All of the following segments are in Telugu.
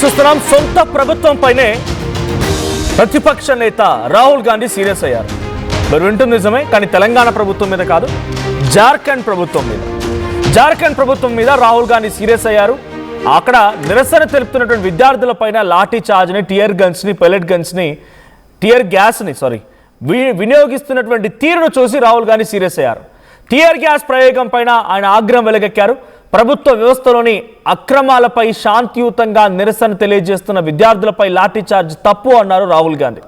చూస్తున్నాం సొంత ప్రభుత్వంపైనే ప్రతిపక్ష నేత రాహుల్ గాంధీ సీరియస్ అయ్యారు. మరి వింటుంది నిజమే, కానీ తెలంగాణ ప్రభుత్వం మీద కాదు, జార్ఖండ్ ప్రభుత్వం మీద రాహుల్ గాంధీ సీరియస్ అయ్యారు. అక్కడ నిరసన తెలుపుతున్నటువంటి విద్యార్థులపైన లాఠీ చార్జ్ని, టియర్ గ్యాస్ని వినియోగిస్తున్నటువంటి తీరును చూసి రాహుల్ గాంధీ సీరియస్ అయ్యారు. టియర్ గ్యాస్ ప్రయోగం పైన ఆయన ఆగ్రహం వెలగెక్కారు. ప్రభుత్వ వ్యవస్థలోని అక్రమాలపై శాంతియుతంగా నిరసన తెలియజేస్తున్న విద్యార్థులపై లాఠీ చార్జ్ తప్పు అన్నారు రాహుల్ గాంధీ.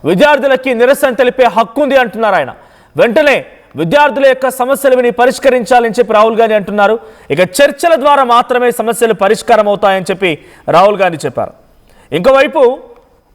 విద్యార్థులకి నిరసన తెలిపే హక్కు ఉంది అంటున్నారు ఆయన. వెంటనే విద్యార్థుల యొక్క సమస్యలు విని పరిష్కరించాలని చెప్పి రాహుల్ గాంధీ అంటున్నారు. ఇక చర్చల ద్వారా మాత్రమే సమస్యలు పరిష్కారం అవుతాయని చెప్పి రాహుల్ గాంధీ చెప్పారు. ఇంకోవైపు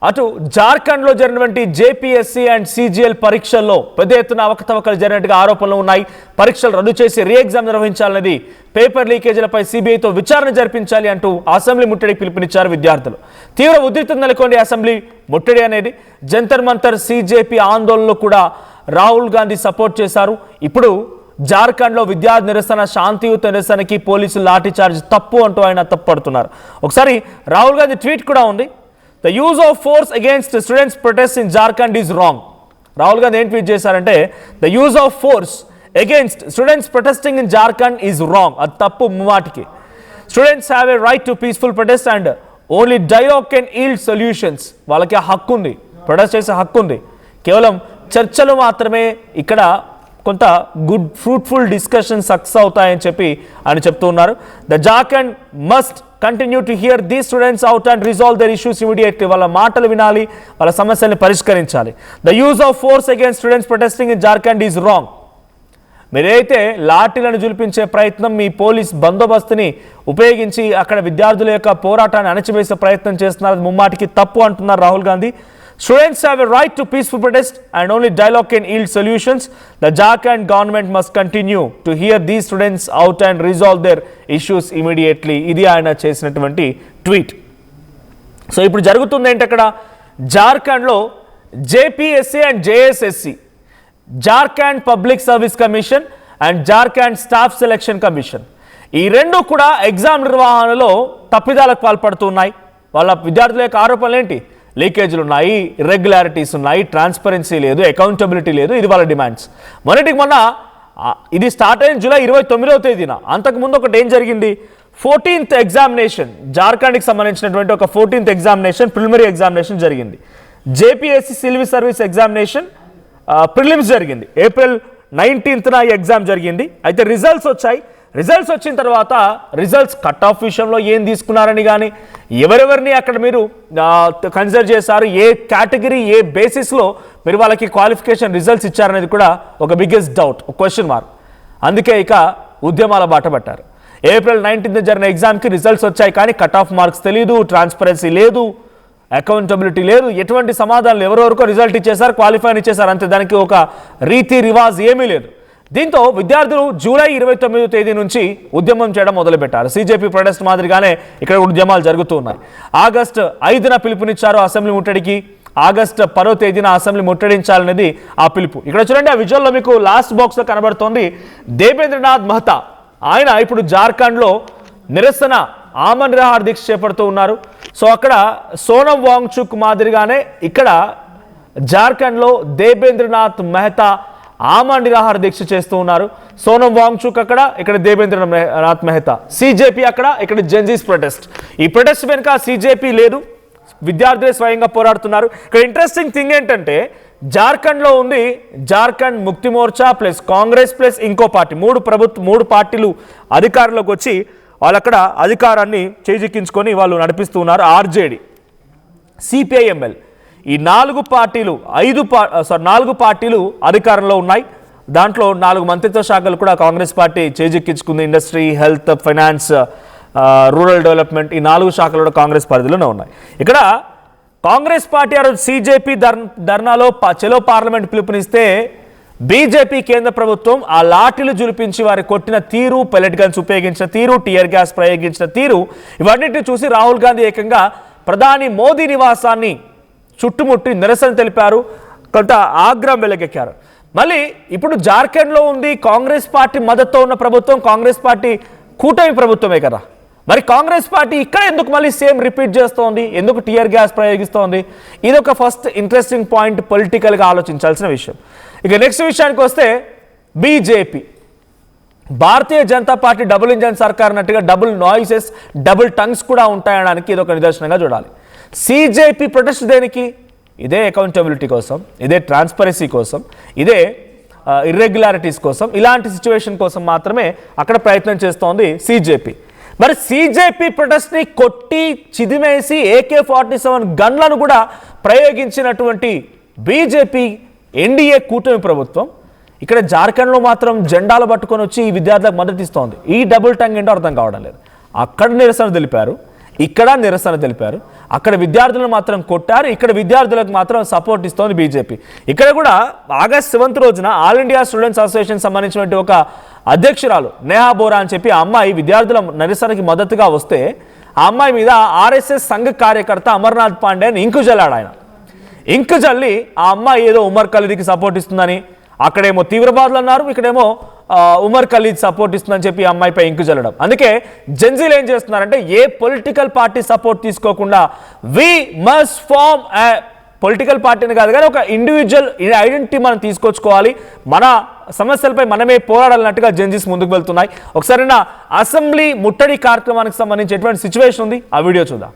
అటు జార్ఖండ్లో జరిగినటువంటి జేపీఎస్సీ అండ్ సిజిఎల్ పరీక్షల్లో పెద్ద ఎత్తున అవకతవకలు జరిగినట్టుగా ఆరోపణలు ఉన్నాయి. పరీక్షలు రద్దు చేసి రీ ఎగ్జామ్ నిర్వహించాలనేది, పేపర్ లీకేజీలపై సిబిఐతో విచారణ జరిపించాలి అంటూ అసెంబ్లీ ముట్టడికి పిలుపునిచ్చారు విద్యార్థులు. తీవ్ర ఉద్రిక్తత నెలకొంది అసెంబ్లీ ముట్టడి అనేది. జంతర్ మంతర్ సిజేపీ ఆందోళనలో కూడా రాహుల్ గాంధీ సపోర్ట్ చేశారు. ఇప్పుడు జార్ఖండ్లో విద్యార్థి నిరసన, శాంతియుత నిరసనకి పోలీసులు లాఠీ చార్జ్ తప్పు అంటూ ఆయన తప్పుపడుతున్నారు. ఒకసారి రాహుల్ గాంధీ ట్వీట్ కూడా ఉంది. The use of force against students' protests in Jharkhand is wrong. Rahul Gandhi ఏం ట్వీట్ చేశారంటే, the use of force against students protesting in Jharkhand is wrong. అది తప్పు ముమ్మాటికి. Students have a right to peaceful protest and only dialogue can yield solutions. వాళ్ళకి హక్కు ఉంది, ప్రొటెస్ట్ చేసే హక్కు ఉంది. కేవలం చర్చలు మాత్రమే ఇక్కడ కొంత గుడ్ ఫ్రూట్ఫుల్ డిస్కషన్ సక్సెస్ అవుతాయని చెప్పి ఆయన చెప్తూ ఉన్నారు. The Jharkhand must continue to hear the students out and resolve their issues immediately. వాళ్ళ మాటలు వినాలి, వాళ్ళ సమస్యల్ని పరిష్కరించాలి. The use of force against students protesting in Jharkhand is wrong. మీరైతే లాఠీలను జులిపించే ప్రయత్నం, మీ పోలీస్ బందోబస్తుని ఉపయోగించి అక్కడ విద్యార్థుల యొక్క పోరాటాన్ని అణచివేసే ప్రయత్నం చేస్తున్నారు, ముమ్మాటికి తప్పు అంటున్నారు Rahul Gandhi. Students have a right to peaceful protest and only dialogue can yield solutions. The Jharkhand government must continue to hear these students out and resolve their issues immediately. ఇది ఆయన చేసినటువంటి ట్వీట్. సో ఇప్పుడు జరుగుతుంది ఏంటి, అక్కడ జార్ఖండ్లో JPSC and JSSC, Jharkhand public service commission and Jharkhand staff selection commission, ఈ రెండు కూడా ఎగ్జామ్ నిర్వహణలో తప్పిదాలకు పాల్పడుతున్నాయి. వాళ్ళ విద్యార్థుల యొక్క ఆరోపణలు ఏంటి? లీకేజీలు ఉన్నాయి, ఇర్రెగ్యులారిటీస్ ఉన్నాయి, ట్రాన్స్పరెన్సీ లేదు, అకౌంటబిలిటీ లేదు. ఇది వాళ్ళ డిమాండ్స్. మొన్న ఇది స్టార్ట్ అయిన జూలై 29వ తేదీన. అంతకుముందు ఒకటి ఏం జరిగింది, 14th ఎగ్జామినేషన్, జార్ఖండ్కి సంబంధించినటువంటి ఒక 14th ఎగ్జామినేషన్, ప్రిలిమినరీ ఎగ్జామినేషన్ జరిగింది. JPSC civil service examination prelims జరిగింది. ఏప్రిల్ 19th ఈ ఎగ్జామ్ జరిగింది. అయితే రిజల్ట్స్ వచ్చాయి. రిజల్ట్స్ వచ్చిన తర్వాత రిజల్ట్స్ కట్ ఆఫ్ విషయంలో ఏం తీసుకున్నారని కానీ, ఎవరెవరిని అక్కడ మీరు కన్సిడర్ చేశారు, ఏ కేటగిరీ, ఏ బేసిస్లో మీరు వాళ్ళకి క్వాలిఫికేషన్ రిజల్ట్స్ ఇచ్చారనేది కూడా ఒక బిగ్గెస్ట్ డౌట్, ఒక క్వశ్చన్ మార్క్. అందుకే ఇక ఉద్యమాల బాట పట్టారు. ఏప్రిల్ 19th జరిగిన ఎగ్జామ్కి రిజల్ట్స్ వచ్చాయి, కానీ కట్ ఆఫ్ మార్క్స్ తెలియదు, ట్రాన్స్పరెన్సీ లేదు, అకౌంటబిలిటీ లేదు, ఎటువంటి సమాధానాలు, ఎవరెవరికో రిజల్ట్ ఇచ్చేశారు, క్వాలిఫైన్ ఇచ్చేశారు, అంతే. దానికి ఒక రీతి రివాజ్ ఏమీ లేదు. దీంతో విద్యార్థులు జూలై 29వ తేదీ నుంచి ఉద్యమం చేయడం మొదలుపెట్టారు. సిజేపీ ప్రొటెస్ట్ మాదిరిగానే ఇక్కడ ఉద్యమాలు జరుగుతూ ఉన్నాయి. ఆగస్టు 5న పిలుపునిచ్చారు అసెంబ్లీ ముట్టడికి. ఆగస్టు 10వ తేదీన అసెంబ్లీ ముట్టడించాలనేది ఆ పిలుపు. ఇక్కడ చూడండి, ఆ విజువల్లో మీకు లాస్ట్ బాక్స్లో కనబడుతోంది దేబేంద్రనాథ్ మహతా. ఆయన ఇప్పుడు జార్ఖండ్లో నిరసన ఆమరణ నిరాహార దీక్ష చేపడుతూ ఉన్నారు. సో అక్కడ సోనం వాంగ్చుక్ మాదిరిగానే ఇక్కడ జార్ఖండ్లో దేబేంద్రనాథ్ మెహతా ఆమరణ నిరాహార దీక్ష చేస్తూ ఉన్నారు. సోనం వాంగ్చుక్ అక్కడ, ఇక్కడ దేబేంద్రనాథ్ మెహతా. సిజేపీ అక్కడ, ఇక్కడ జెన్జీస్ ప్రొటెస్ట్. ఈ ప్రొటెస్ట్ వెనుక సిజేపీ లేదు, విద్యార్థులే స్వయంగా పోరాడుతున్నారు. ఇక్కడ ఇంట్రెస్టింగ్ థింగ్ ఏంటంటే, జార్ఖండ్లో ఉంది జార్ఖండ్ ముక్తి మోర్చా ప్లస్ కాంగ్రెస్ ప్లస్ ఇంకో పార్టీ, మూడు పార్టీలు అధికారంలోకి వచ్చి వాళ్ళు అక్కడ అధికారాన్ని చేజిక్కించుకొని వాళ్ళు నడిపిస్తూ ఉన్నారు. ఆర్జేడీ, సిపిఐఎంఎల్, ఈ 4 పార్టీలు అధికారంలో ఉన్నాయి. దాంట్లో 4 మంత్రిత్వ శాఖలు కూడా కాంగ్రెస్ పార్టీ చేజిక్కించుకుంది. Industry, health, finance, rural development, ఈ 4 శాఖలు కూడా కాంగ్రెస్ పరిధిలోనే ఉన్నాయి. ఇక్కడ కాంగ్రెస్ పార్టీ ఆ రోజు సిజేపీ ధర్నాలో చెలో పార్లమెంట్ పిలుపునిస్తే బీజేపీ కేంద్ర ప్రభుత్వం ఆ లాఠీలు జులిపించి వారి కొట్టిన తీరు, పెల్లెట్ గన్స్ ఉపయోగించిన తీరు, టియర్ గ్యాస్ ప్రయోగించిన తీరు, ఇవన్నిటిని చూసి రాహుల్ గాంధీ ఏకంగా ప్రధాని మోదీ నివాసాన్ని చుట్టుముట్టి నిరసన తెలిపారు, కొంత ఆగ్రహం వెలగెక్కారు. మళ్ళీ ఇప్పుడు జార్ఖండ్లో ఉంది కాంగ్రెస్ పార్టీ మద్దతుతో ఉన్న ప్రభుత్వం, కాంగ్రెస్ పార్టీ కూటమి ప్రభుత్వమే కదా. మరి కాంగ్రెస్ పార్టీ ఇక్కడ ఎందుకు మళ్ళీ సేమ్ రిపీట్ చేస్తోంది, ఎందుకు టియర్ గ్యాస్ ప్రయోగిస్తోంది? ఇది ఒక ఫస్ట్ ఇంట్రెస్టింగ్ పాయింట్, పొలిటికల్గా ఆలోచించాల్సిన విషయం. ఇక నెక్స్ట్ విషయానికి వస్తే BJP, Bharatiya Janata party double engine సర్కార్ అన్నట్టుగా డబుల్ నాయిసెస్, డబుల్ టంగ్స్ కూడా ఉంటాయనడానికి ఇది ఒక నిదర్శనంగా చూడాలి. సిజేపీ ప్రొటెస్ట్ దేనికి? ఇదే అకౌంటబిలిటీ కోసం, ఇదే ట్రాన్స్పరెన్సీ కోసం, ఇదే ఇర్రెగ్యులారిటీస్ కోసం, ఇలాంటి సిచ్యువేషన్ కోసం మాత్రమే అక్కడ ప్రయత్నం చేస్తోంది సిజేపీ. మరి సిజేపీ ప్రొటెస్ట్ని కొట్టి చిదిమేసి AK-47 గన్లను కూడా ప్రయోగించినటువంటి బీజేపీ ఎన్డీఏ కూటమి ప్రభుత్వం ఇక్కడ జార్ఖండ్లో మాత్రం జెండాలు పట్టుకొని వచ్చి ఈ విద్యార్థులకు మద్దతు ఇస్తోంది. ఈ డబుల్ టంగ్ ఏంటో అర్థం కావడం లేదు. అక్కడ నిరసన తెలిపారు, ఇక్కడ నిరసన తెలిపారు, అక్కడ విద్యార్థులను మాత్రం కొట్టారు, ఇక్కడ విద్యార్థులకు మాత్రం సపోర్ట్ ఇస్తోంది బీజేపీ. ఇక్కడ కూడా ఆగస్ట్ 7 రోజున ఆల్ ఇండియా స్టూడెంట్స్ అసోసియేషన్ సంబంధించినటువంటి ఒక అధ్యక్షురాలు నేహా బోరా అని చెప్పి ఆ అమ్మాయి విద్యార్థుల నిరసనకి మద్దతుగా వస్తే ఆ అమ్మాయి మీద ఆర్ఎస్ఎస్ సంఘ కార్యకర్త అమర్నాథ్ పాండే అని ఇంకు జల్లాడు. ఆయన ఇంకు జల్లి ఆ అమ్మాయి ఏదో ఉమర్ ఖలీద్కి సపోర్ట్ ఇస్తుందని, అక్కడేమో తీవ్రవాదులు అన్నారు, ఇక్కడేమో ఉమర్ ఖలీద్ సపోర్ట్ ఇస్తుందని చెప్పి ఆ అమ్మాయిపై ఇంకు జల్లడం. అందుకే జెన్జీలు ఏం చేస్తున్నారంటే ఏ పొలిటికల్ పార్టీ సపోర్ట్ తీసుకోకుండా వి మస్ట్ ఫార్మ్ పొలిటికల్ పార్టీని కాదు కానీ ఒక ఇండివిజువల్ ఐడెంటిటీ మనం తీసుకొచ్చుకోవాలి, మన సమస్యలపై మనమే పోరాడాలన్నట్టుగా జెన్జీస్ ముందుకు వెళ్తున్నాయి. ఒకసారి నా అసెంబ్లీ ముట్టడి కార్యక్రమానికి సంబంధించి ఎటువంటి సిచ్యువేషన్ ఉంది ఆ వీడియో చూద్దాం.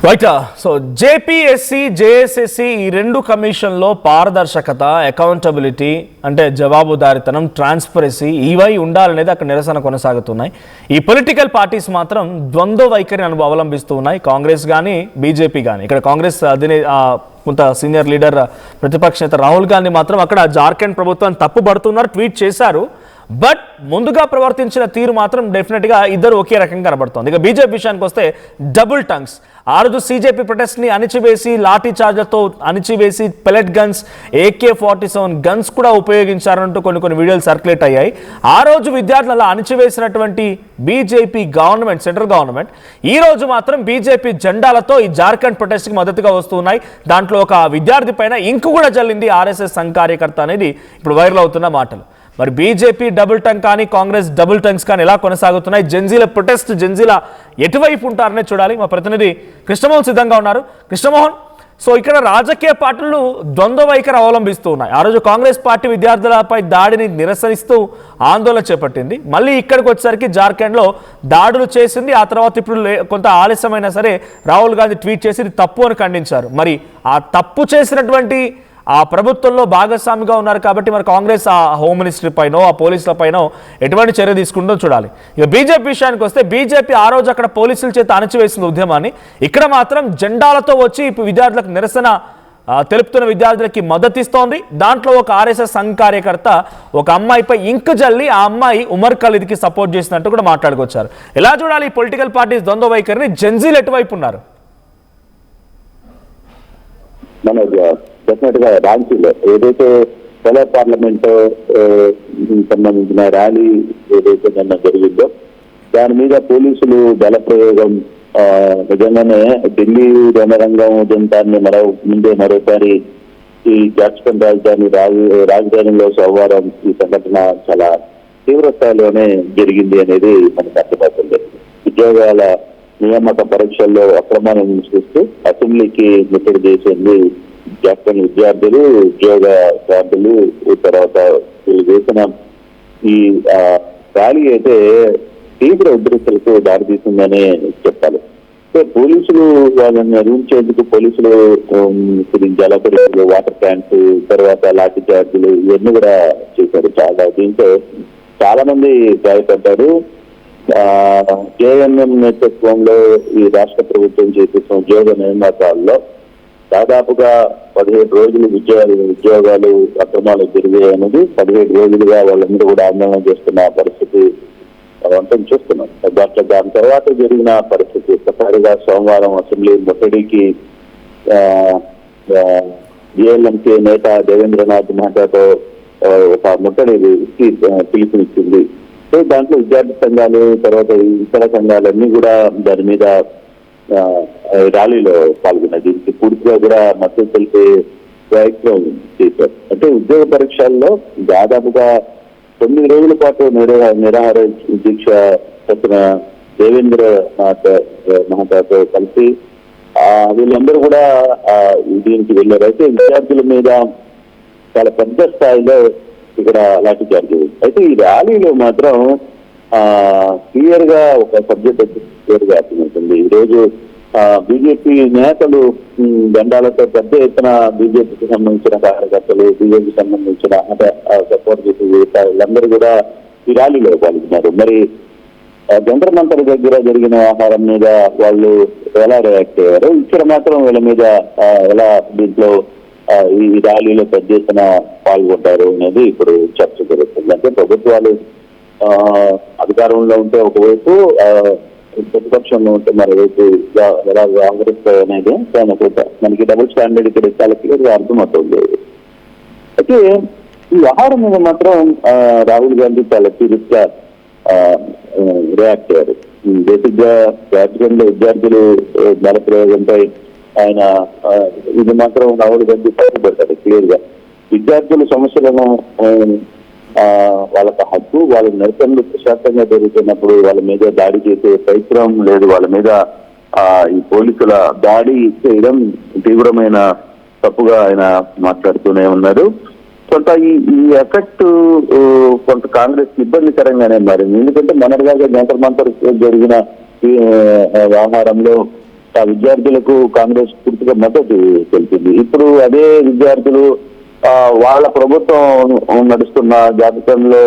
రైట్. సో జేపీఎస్సీ, జేఎస్ఎస్సీ ఈ రెండు కమిషన్లో పారదర్శకత, అకౌంటబిలిటీ అంటే జవాబుదారితనం, ట్రాన్స్పరెన్సీ ఇవై ఉండాలనేది అక్కడ నిరసన కొనసాగుతున్నాయి. ఈ పొలిటికల్ పార్టీస్ మాత్రం ద్వంద్వ వైఖరిని అవలంబిస్తూ ఉన్నాయి, కాంగ్రెస్ కానీ బీజేపీ కానీ. ఇక్కడ కాంగ్రెస్ కొంత సీనియర్ లీడర్ ప్రతిపక్ష నేత రాహుల్ గాంధీ మాత్రం అక్కడ జార్ఖండ్ ప్రభుత్వాన్ని తప్పుపడుతున్నారు, ట్వీట్ చేశారు. బట్ ముందుగా ప్రవర్తించిన తీరు మాత్రం డెఫినెట్గా ఇద్దరు ఒకే రకంగా కనబడుతోంది. ఇక బీజేపీ విషయానికి వస్తే డబుల్ టంగ్స్. ఆ రోజు సిజేపీ ప్రొటెస్ట్ని అణిచివేసి, లాఠీ చార్జర్తో అణిచివేసి, పెలెట్ గన్స్, AK-47 గన్స్ కూడా ఉపయోగించారంటూ కొన్ని వీడియోలు సర్క్యులేట్ అయ్యాయి. ఆ రోజు విద్యార్థులు అణిచివేసినటువంటి బీజేపీ గవర్నమెంట్, సెంట్రల్ గవర్నమెంట్ ఈ రోజు మాత్రం బీజేపీ జెండాలతో ఈ జార్ఖండ్ ప్రొటెస్ట్కి మద్దతుగా వస్తున్నాయి. దాంట్లో ఒక విద్యార్థి పైన ఇంకు కూడా జల్లింది ఆర్ఎస్ఎస్ సంఘ కార్యకర్త అనేది ఇప్పుడు వైరల్ అవుతున్న మాటలు. మరి బీజేపీ డబుల్ టంగ్ కానీ కాంగ్రెస్ డబుల్ టంగ్స్ కానీ ఎలా కొనసాగుతున్నాయి, జెన్జీల ప్రొటెస్ట్ జెన్జీల ఎటువైపు ఉంటారనే చూడాలి. మా ప్రతినిధి కృష్ణమోహన్ సిద్ధంగా ఉన్నారు. కృష్ణమోహన్, సో ఇక్కడ రాజకీయ పార్టీలు ద్వంద్వ వైఖరి అవలంబిస్తూ ఉన్నాయి. ఆ రోజు కాంగ్రెస్ పార్టీ విద్యార్థులపై దాడిని నిరసనిస్తూ ఆందోళన చేపట్టింది. మళ్ళీ ఇక్కడికి వచ్చేసరికి జార్ఖండ్లో దాడులు చేసింది. ఆ తర్వాత ఇప్పుడు కొంత ఆలస్యమైనా సరే రాహుల్ గాంధీ ట్వీట్ చేసి ఇది తప్పు అని ఖండించారు. మరి ఆ తప్పు చేసినటువంటి ఆ ప్రభుత్వంలో భాగస్వామిగా ఉన్నారు కాబట్టి మరి కాంగ్రెస్ ఆ హోమ్ మినిస్ట్రీ పైనో, ఆ పోలీసుల పైనో ఎటువంటి చర్య తీసుకుంటో చూడాలి. ఇక బీజేపీ విషయానికి వస్తే బీజేపీ ఆ రోజు అక్కడ పోలీసుల చేత అణచివేసింది ఉద్యమాన్ని. ఇక్కడ మాత్రం జెండాలతో వచ్చి విద్యార్థులకు నిరసన తెలుపుతున్న విద్యార్థులకి మద్దతిస్తోంది. దాంట్లో ఒక ఆర్ఎస్ఎస్ సంఘ కార్యకర్త ఒక అమ్మాయిపై ఇంకు జల్లి ఆ అమ్మాయి ఉమర్ ఖలీద్కి సపోర్ట్ చేసినట్టు కూడా మాట్లాడుకొచ్చారు. ఎలా చూడాలి ఈ పొలిటికల్ పార్టీస్ ద్వంద్వ వైఖరిని? జెన్జీలు ఎటువైపు ఉన్నారు? డెఫినెట్ గా రాంచీలో ఏదైతే సోలార్ పార్లమెంట్ సంబంధించిన ర్యాలీ ఏదైతే నిన్న జరిగిందో దాని మీద పోలీసులు బల ప్రయోగం నిజంగానే ఢిల్లీ రణరంగం ఉదంతాన్ని మరోసారి ఈ జార్ఖండ్ రాజధానిలో సోమవారం ఈ సంఘటన చాలా తీవ్ర స్థాయిలోనే జరిగింది అనేది మనకు అర్థమవుతుంది. ఉద్యోగాల నియామక పరీక్షల్లో అక్రమాలను సృష్టిస్తూ అసెంబ్లీకి ముట్టడి చేసింది జార్ఖండ్ విద్యార్థులు, ఉద్యోగదారులు. తర్వాత వీళ్ళు చేసిన ఈ ర్యాలీ అయితే తీవ్ర ఉద్రిక్తలకు దారితీసిందనే చెప్పాలి. పోలీసులు వాళ్ళని అరువించేందుకు పోలీసులు జల పరీక్షలు, వాటర్ ట్యాంక్స్, తర్వాత లాఠీ చార్జీలు ఇవన్నీ కూడా చేశారు. దీంతో చాలా మంది గాయపడ్డారు. జేఎన్ఎం నేతృత్వంలో ఈ రాష్ట్ర ప్రభుత్వం చేస్తున్న ఉద్యోగ నియామకాల్లో దాదాపుగా 17 రోజులు ఉద్యోగాలు అక్రమాలు జరిగాయన్నది 17 రోజులుగా వాళ్ళందరూ కూడా ఆందోళన చేస్తున్న పరిస్థితి అంతం చూస్తున్నాం. దాని తర్వాత జరిగిన పరిస్థితి ఒక్కసారిగా సోమవారం అసెంబ్లీ ముట్టడికి జేఎల్ఎంకే నేత దేవేంద్రనాథ్ మహాతాతో ఒక ముట్టడికి పిలుపునిచ్చింది. సో దాంట్లో విద్యార్థి సంఘాలు, తర్వాత ఇతర సంఘాలన్నీ కూడా దాని మీద ర్యాలీలో పాల్గొన్నాయి. దీనికి పూర్తిగా కూడా మద్దతు తెలిపే ప్రయత్నం చేశారు. అంటే ఉద్యోగ పరీక్షల్లో దాదాపుగా 9 రోజుల పాటు నిరాహార దీక్ష చేసిన దేవేంద్రనాథ్ మహాతాతో కలిసి వీళ్ళందరూ కూడా దీనికి వెళ్ళారు. అయితే విద్యార్థుల మీద చాలా పెద్ద స్థాయిలో ఇక్కడ లాఠీ చార్జ్. అయితే ఈ ర్యాలీలో మాత్రం క్లియర్ గా ఒక సబ్జెక్ట్ క్లియర్ గా అర్థమవుతుంది. ఈ రోజు బీజేపీ నేతలు దండాలతో పెద్ద ఎత్తున బీజేపీకి సంబంధించిన కార్యకర్తలు, బీజేపీకి సంబంధించిన సపోర్ట్ చేసే వీళ్ళందరూ కూడా ఈ ర్యాలీలో పాల్గొన్నారు. మరి జంతర్ మంతర్ దగ్గర జరిగిన వ్యవహారం మీద వాళ్ళు ఎలా రియాక్ట్ అయ్యారు, ఇక్కడ మాత్రం వీళ్ళ మీద ఎలా దీంట్లో ఈ ర్యాలీలో పెద్ద ఎత్తున పాల్గొంటారు అనేది ఇప్పుడు చర్చ జరుగుతుంది. అంటే ప్రభుత్వాలు అధికారంలో ఉంటే ఒకవైపు, ప్రతిపక్షంలో ఉంటే మరోవైపు ఎలా వ్యవహరిస్తాయి అనేది మనకి డబుల్ స్టాండర్డ్ ఇక్కడ చాలా క్లియర్గా అర్థమవుతుంది. అయితే ఈ వ్యవహారం మీద మాత్రం రాహుల్ గాంధీ చాలా సీరియస్ గా రియాక్ట్ అయ్యారు. బేసిక్ గా రాజకీయంలో విద్యార్థులు బల ప్రయోగంపై ఆయన ఇది మాత్రం రాహుల్ గాంధీ పట్టుబడతారు క్లియర్ గా. విద్యార్థుల సమస్యలను వాళ్ళకి హక్కు, వాళ్ళ నిరసనలు ప్రశాంతంగా జరుగుతున్నప్పుడు వాళ్ళ మీద దాడి చేసే ప్రయత్నం లేదు, వాళ్ళ మీద ఈ పోలీసుల దాడి చేయడం తీవ్రమైన తప్పుగా ఆయన మాట్లాడుతూనే ఉన్నారు. కొంత ఈ ఎఫెక్ట్ కొంత కాంగ్రెస్ ఇబ్బందికరంగానే మారింది. ఎందుకంటే మొన్నటిదాకా జంతర్ మంతర్ జరిగిన వ్యవహారంలో ఆ విద్యార్థులకు కాంగ్రెస్ పూర్తిగా మద్దతు తెలిపింది. ఇప్పుడు అదే విద్యార్థులు వాళ్ళ ప్రభుత్వం నడుస్తున్న జాబితాలో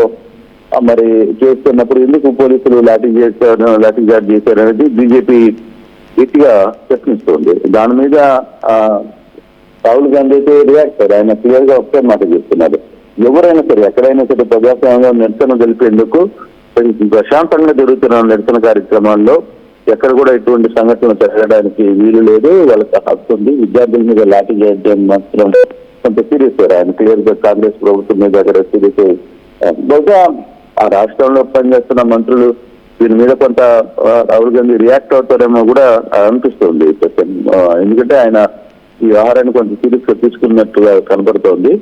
మరి చేస్తున్నప్పుడు ఎందుకు పోలీసులు లాఠీ చార్జ్ చేశారు అనేది బీజేపీ గట్టిగా ప్రశ్నిస్తోంది. దాని మీద రాహుల్ గాంధీ అయితే రియాక్ట్ అయ్యారు. ఆయన క్లియర్ గా ఒకటే మాట చెప్తున్నారు, ఎవరైనా సరే ఎక్కడైనా సరే ప్రజాస్వామ్యంగా నిరసన తెలిపేందుకు ప్రశాంతంగా జరుగుతున్న నిరసన కార్యక్రమాల్లో ఎక్కడ కూడా ఎటువంటి సంఘటనలు జరగడానికి వీలు లేదు, వాళ్ళకి హక్కు ఉంది. విద్యార్థుల మీద లాఠీ చేయడం మాత్రం కొంత సీరియస్ అయ్యారు. ఆయన క్లియర్ గా కాంగ్రెస్ ప్రభుత్వం మీద దగ్గర సీరియస్. బహుశా ఆ రాష్ట్రంలో పనిచేస్తున్న మంత్రులు దీని మీద కొంత రాహుల్ గాంధీ రియాక్ట్ అవుతారేమో కూడా అనిపిస్తుంది. ఎందుకంటే ఆయన ఈ వ్యవహారాన్ని కొంచెం సీరియస్ గా తీసుకున్నట్టుగా కనబడుతోంది.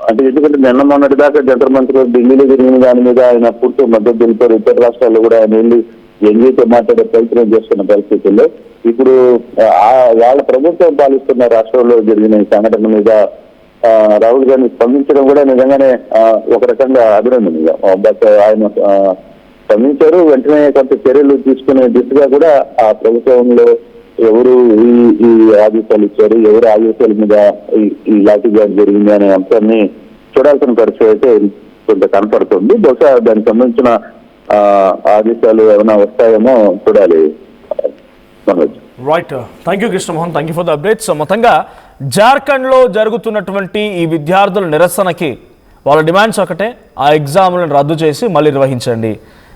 అంటే ఎందుకంటే నిన్న మొన్నటి దాకా జంతర్ మంతర్ ఢిల్లీలో జరిగిన దాని మీద ఆయన పూర్తి మద్దతు తెలిపారు. ఇతర రాష్ట్రాల్లో కూడా ఆయన వెళ్ళి ఎన్డీతో మాట్లాడే ప్రయత్నం చేస్తున్న పరిస్థితుల్లో ఇప్పుడు వాళ్ళ ప్రభుత్వం పాలిస్తున్న రాష్ట్రంలో జరిగిన ఈ సంఘటన మీద రాహుల్ గాంధీ స్పందించడం కూడా నిజంగానే ఒక రకంగా అభినందనీయం. బట్ ఆయన స్పందించారు, వెంటనే కొంత చర్యలు తీసుకునే దిశగా కూడా ఆ ప్రభుత్వంలో ఎవరు ఈ ఆదేశాలు ఇచ్చారు, ఎవరు ఆదేశాల మీద ఈ లాఠీ చార్జ్ జరిగింది అనే అంశాన్ని చూడాల్సిన పరిస్థితి అయితే కొంత కనపడుతుంది. బహుశా దానికి సంబంధించిన ఆదేశాలు ఏమైనా వస్తాయేమో చూడాలి. Right, thank you Krishnamohan, thank you for the updates. మొత్తంగా జార్ఖండ్లో జరుగుతున్నటువంటి ఈ విద్యార్థుల నిరసనకి వాళ్ళ డిమాండ్స్ ఒకటే, ఆ ఎగ్జామ్లను రద్దు చేసి మళ్ళీ నిర్వహించండి.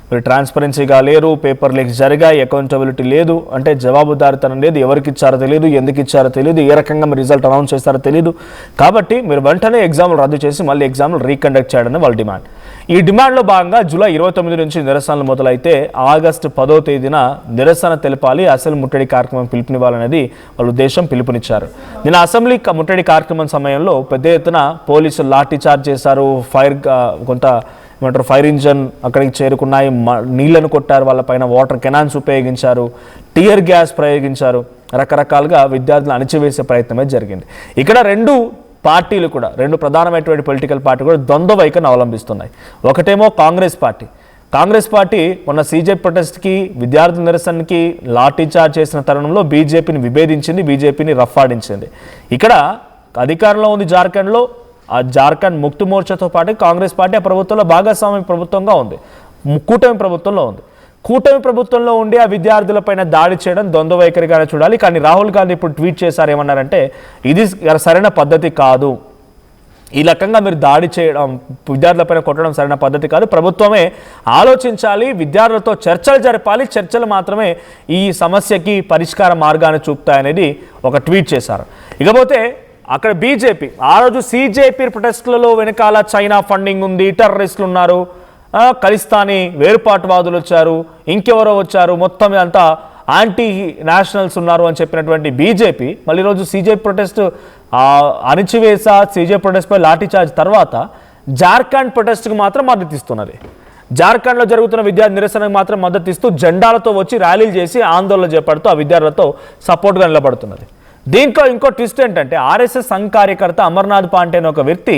మీరు ట్రాన్స్పరెన్సీగా లేరు, పేపర్ లీక్స్ జరిగాయి, అకౌంటబిలిటీ లేదు, అంటే జవాబుదారితనం లేదు, ఎవరికి ఇచ్చారో తెలియదు, ఎందుకు ఇచ్చారో తెలియదు, ఏ రకంగా మీరు రిజల్ట్ అనౌన్స్ చేస్తారో తెలియదు. కాబట్టి మీరు వెంటనే ఎగ్జామ్లు రద్దు చేసి మళ్ళీ ఎగ్జామ్లు రీకండక్ట్ చేయడని వాళ్ళ డిమాండ్. ఈ డిమాండ్లో భాగంగా జూలై 29 నుంచి నిరసనలు మొదలైతే ఆగస్టు 10వ తేదీన నిరసన తెలపాలి, అసెంబ్లీ ముట్టడి కార్యక్రమం పిలుపునివ్వాలనేది వాళ్ళ ఉద్దేశం. పిలుపునిచ్చారు. నిన్న అసెంబ్లీ ముట్టడి కార్యక్రమం సమయంలో పెద్ద ఎత్తున పోలీసులు లాఠీ చార్జ్ చేశారు. ఫైర్ ఇంజన్ అక్కడికి చేరుకున్నాయి, నీళ్లను కొట్టారు, వాళ్ళపైన వాటర్ కెనాన్స్ ఉపయోగించారు, టియర్ గ్యాస్ ప్రయోగించారు. రకరకాలుగా విద్యార్థులను అణిచివేసే ప్రయత్నమే జరిగింది. ఇక్కడ రెండు ప్రధానమైనటువంటి పొలిటికల్ పార్టీ కూడా ద్వంద్వ వైఖరిని అవలంబిస్తున్నాయి. ఒకటేమో కాంగ్రెస్ పార్టీ మొన్న సీజేపీ ప్రొటెస్ట్కి, విద్యార్థుల నిరసనకి లాఠీ చార్జ్ చేసిన తరుణంలో బీజేపీని విభేదించింది, బీజేపీని రఫ్ఫాడించింది. ఇక్కడ అధికారంలో ఉంది జార్ఖండ్లో. ఆ జార్ఖండ్ ముక్తి మోర్చాతో పాటు కాంగ్రెస్ పార్టీ ఆ ప్రభుత్వంలో భాగస్వామ్య ప్రభుత్వంగా ఉంది, కూటమి ప్రభుత్వంలో ఉంది. కూటమి ప్రభుత్వంలో ఉండి ఆ విద్యార్థులపైన దాడి చేయడం ద్వంద్వ వైఖరిగానే చూడాలి. కానీ రాహుల్ గాంధీ ఇప్పుడు ట్వీట్ చేశారు, ఏమన్నారంటే ఇది సరైన పద్ధతి కాదు, ఈ రకంగా మీరు దాడి చేయడం, విద్యార్థులపైన కొట్టడం సరైన పద్ధతి కాదు, ప్రభుత్వమే ఆలోచించాలి, విద్యార్థులతో చర్చలు జరపాలి, చర్చలు మాత్రమే ఈ సమస్యకి పరిష్కార మార్గాన్ని చూపుతాయనేది ఒక ట్వీట్ చేశారు. ఇకపోతే అక్కడ బీజేపీ ఆ రోజు సీజేపీ ప్రొటెస్ట్లలో వెనకాల చైనా ఫండింగ్ ఉంది, టెర్రరిస్టులు ఉన్నారు, ఖలిస్తానీ వేరుపాటువాదులు వచ్చారు, ఇంకెవరో వచ్చారు, మొత్తం అంతా యాంటీ నేషనల్స్ ఉన్నారు అని చెప్పినటువంటి బీజేపీ మళ్ళీ ఈరోజు సీజేపీ ప్రొటెస్ట్ అణిచివేసా, సీజేపీ ప్రొటెస్ట్పై లాఠీచార్జ్ తర్వాత జార్ఖండ్ ప్రొటెస్ట్కి మాత్రం మద్దతు ఇస్తున్నది. జార్ఖండ్లో జరుగుతున్న విద్యార్థి నిరసనకు మాత్రం మద్దతు ఇస్తూ జెండాలతో వచ్చి ర్యాలీలు చేసి ఆందోళన చేపడుతూ ఆ విద్యార్థులతో సపోర్ట్గా నిలబడుతున్నది. దీంట్లో ఇంకో ట్విస్ట్ ఏంటంటే ఆర్ఎస్ఎస్ సంఘ్ కార్యకర్త అమర్నాథ్ పాండే అనే ఒక వ్యక్తి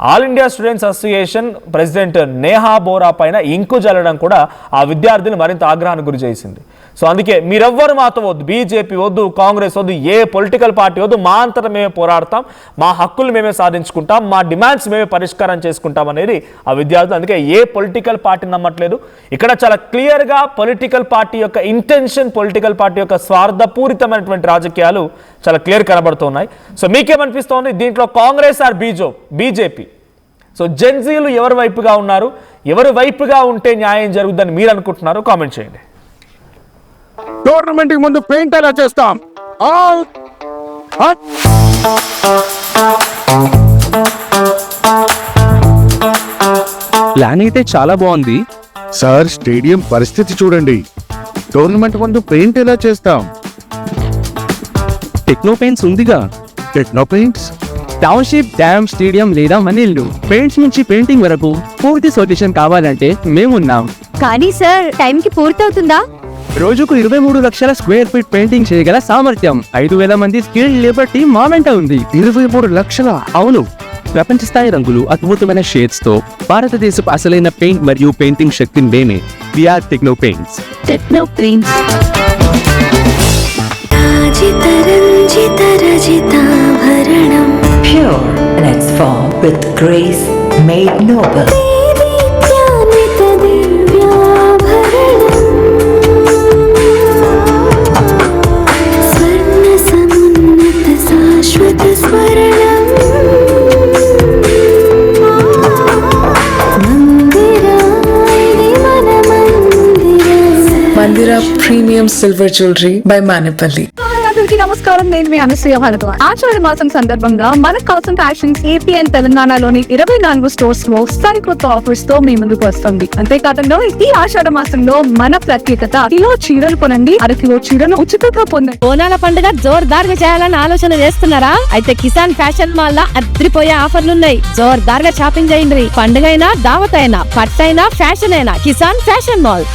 all India students association president Neha Bora పైన ఇంకు జల్లడం కూడా ఆ విద్యార్థిని మరింత ఆగ్రహానికి గురి చేసింది. సో అందుకే మీరెవ్వరు మాతో వద్దు, బీజేపీ వద్దు, కాంగ్రెస్ వద్దు, ఏ పొలిటికల్ పార్టీ వద్దు, మా అంతటా మేమే పోరాడతాం, మా హక్కులు మేమే సాధించుకుంటాం, మా డిమాండ్స్ మేమే పరిష్కారం చేసుకుంటాం అనేది ఆ విద్యార్థులు. అందుకే ఏ పొలిటికల్ పార్టీ నమ్మట్లేదు. ఇక్కడ చాలా క్లియర్గా పొలిటికల్ పార్టీ యొక్క ఇంటెన్షన్, పొలిటికల్ పార్టీ యొక్క స్వార్థపూరితమైనటువంటి రాజకీయాలు చాలా క్లియర్ కనబడుతున్నాయి. సో మీకేమనిపిస్తోంది దీంట్లో, కాంగ్రెస్ ఆర్ బీజేపీ? సో జెన్జీలు ఎవరి వైపుగా ఉన్నారు, ఎవరి వైపుగా ఉంటే న్యాయం జరుగుతుందని మీరు అనుకుంటున్నారు? కామెంట్ చేయండి. టోర్నమెంట్ కి ముందు పెయింట్ ఎలా చేస్తాం? ప్లాన్ అయితే చాలా బాగుంది సార్, స్టేడియం పరిస్థితి చూడండి. టోర్నమెంట్ ముందు పెయింట్ ఎలా చేస్తాం? టెక్నో పెయింట్స్ ఉందిగా. Techno paints, township, dam, stadium లేదా మనీళ్ళు, పెయింట్స్ నుంచి పెయింటింగ్ వరకు పూర్తి సొల్యూషన్ కావాలంటే మేమున్నాం. కానీ సార్, టైంకి పూర్తవుతుందా? రోజుకు 23 లక్షల స్క్వేర్ ఫీట్ పెయింటింగ్ చేయగల సామర్థ్యం, 5,000 మంది స్కిల్డ్ లేబర్ టీమ్ మా వెంట ఉంది. 23 లక్షల? అవును, ప్రపంచ స్థాయి రంగులు, అద్భుతమైన షేడ్స్ తో భారతదేశపు అసలైన పెయింట్ మరియు పెయింటింగ్ శక్తిని మేమే. We are techno paints. Techno paints. Pure in its form with grace made noble. Mandira Premium Silver Jewelry by Manipali. నమస్కారం, నేను మీ అనసూయ భరద్వాజ్. ఆషాఢ మాసం సందర్భంగా మన కోసం ఫ్యాషన్స్ ఏపీ అండ్ తెలంగాణలోని 24 స్టోర్స్ లో సరికొత్త ఆఫర్స్ తో మీ ముందుకు వస్తుంది. అంతేకాదంలో ఈ ఆషాఢ మాసంలో మన ప్రత్యేకత, కిలో చీరలు కొనండి, అరకిలో చీరను ఉచితంగా పొందండి. బోనాల పండుగ జోర్దార్గా చేయాలని ఆలోచన చేస్తున్నారా? అయితే కిసాన్ ఫ్యాషన్ మాల్ లా అద్రిపోయే ఆఫర్లున్నాయి. జోర్దార్గా షాపింగ్ చేయండి. పండుగ అయినా, దావత్ అయినా, పట్టు అయినా, ఫ్యాషన్ అయినా కిసాన్ ఫ్యాషన్ మాల్.